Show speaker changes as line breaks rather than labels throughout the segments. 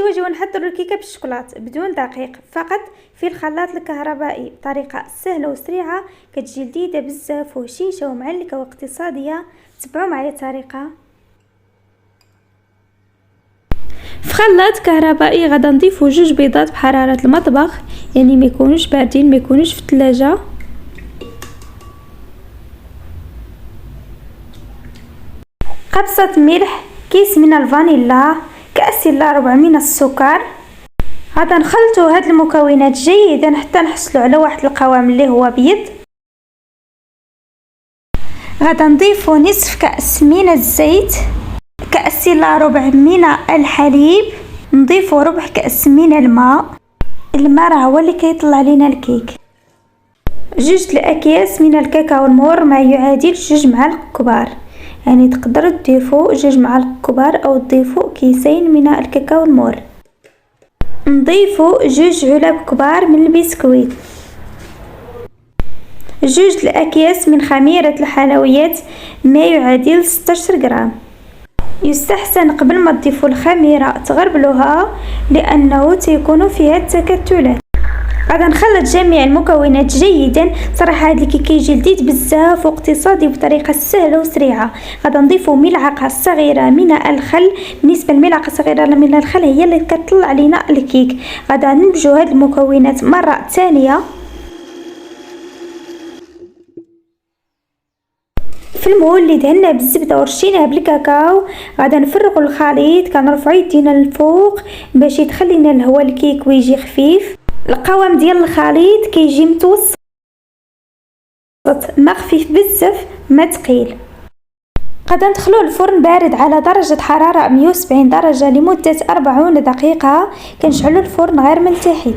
وجه نحضر الكيكه بالشوكولاط بدون دقيق، فقط في الخلاط الكهربائي بطريقه سهله وسريعه، كتجي لذيذه بزاف وهشيشه ومعلكه واقتصاديه. تبعوا معايا الطريقه. في خلاط كهربائي غادا نضيفوا 2 بيضات بحراره المطبخ، يعني ما يكونوش باردين، ما يكونوش في الثلاجه. قبصه ملح، كيس من الفانيلا، كأس الا ربع من السكر. غادا نخلطوا هاد المكونات جيدا حتى نحصلوا على واحد القوام اللي هو ابيض. غادا نضيفوا نصف كأس من الزيت، كأس الا ربع من الحليب، نضيفوا ربع كأس من الماء. الماء راه هو اللي كيطلع لينا الكيك. 2 الاكياس من الكاكاو المور ما يعادل 2 معالق كبار، يعني تقدروا تضيفوا 2 معالق كبار او تضيفوا كيسين من الكاكاو المور. نضيفوا 2 علب كبار من البسكويت، 2 الاكياس من خميرة الحلويات ما يعادل 16 غرام. يستحسن قبل ما تضيفوا الخميرة تغربلوها لانه تيكون فيها التكتلات. غادا نخلط جميع المكونات جيدا. صراحه هذا الكيك كيجي لذيذ بزاف واقتصادي بطريقه سهله وسريعه. غادا نضيفوا ملعقه صغيره من الخل. بالنسبه للملعقه الصغيره من الخل هي اللي كتطلع لينا الكيك. غادا نمزجوا هاد المكونات مره ثانيه. في المول اللي دهنا بالزبده ورشيناه بالكاكاو غادا نفرغوا الخليط، كنرفعوا يدينا للفوق باش يدخل لنا الهواء الكيك ويجي خفيف. القوام ديال الخليط كيجي متوسط، ما خفيف بزاف ما ثقيل. غادا ندخلوه الفرن بارد على درجه حراره 170 درجه لمده 40 دقيقه. كنشعلوا الفرن غير من تحت.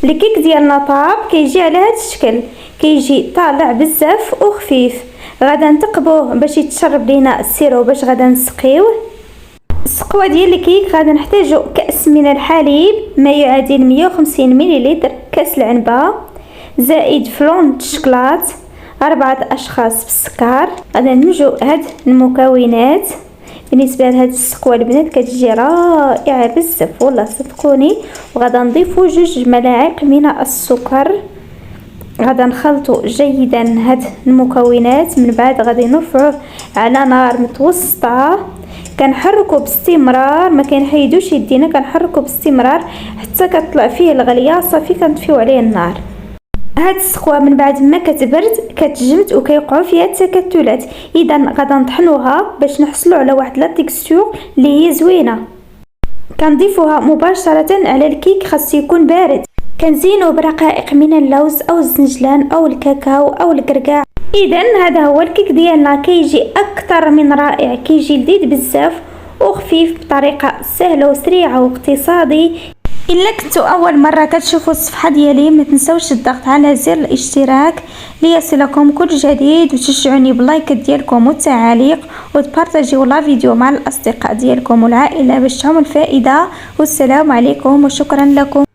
الكيك ديالنا طاب، كيجي على هذا الشكل، كيجي طالع بزاف وخفيف. غادا نتقبوه باش يتشرب لينا السيروب باش غادا نسقيوه. السقوه ديال الكيك غادا نحتاجو كأس من الحليب ما يعادل 150 مليلتر، كأس العنبه، زائد فلون الشكلاط، 4 اشخاص بالسكر. غادا نمزجو هاد المكونات. بالنسبه لهاد السقوه البنات كتجي رائعه بزاف والله صدقوني. وغادا نضيفو 2 ملاعق من السكر. غادا نخلطوا جيدا هاد المكونات، من بعد غادي نرفعوه على نار متوسطه. كنحركوا باستمرار، ما كنحيدوش يدينا، كنحركوا باستمرار حتى كتطلع فيه الغليه. صافي كنطفيو عليه النار. هاد السقوه من بعد ما كتبرد كتجمد وكيوقعوا فيها التكتلات. اذا غادا نطحنوها باش نحصلوا على واحد لا تيكستور اللي هي زوينه. كنضيفوها مباشره على الكيك، خاصو يكون بارد. كنزينوه برقائق من اللوز او الزنجلان او الكاكاو او الكركاع. اذا هذا هو الكيك ديالنا، كيجي اكثر من رائع، كيجي لذيذ بزاف وخفيف بطريقه سهله وسريعه واقتصادي. الا كنتو اول مره كتشوفوا الصفحه ديالي ما تنساوش الضغط على زر الاشتراك ليصلكم كل جديد، وتشجعوني باللايكات ديالكم والتعاليق، وتبارطاجيو لا فيديو مع الاصدقاء ديالكم والعائله باش تعم الفائده. والسلام عليكم وشكرا لكم.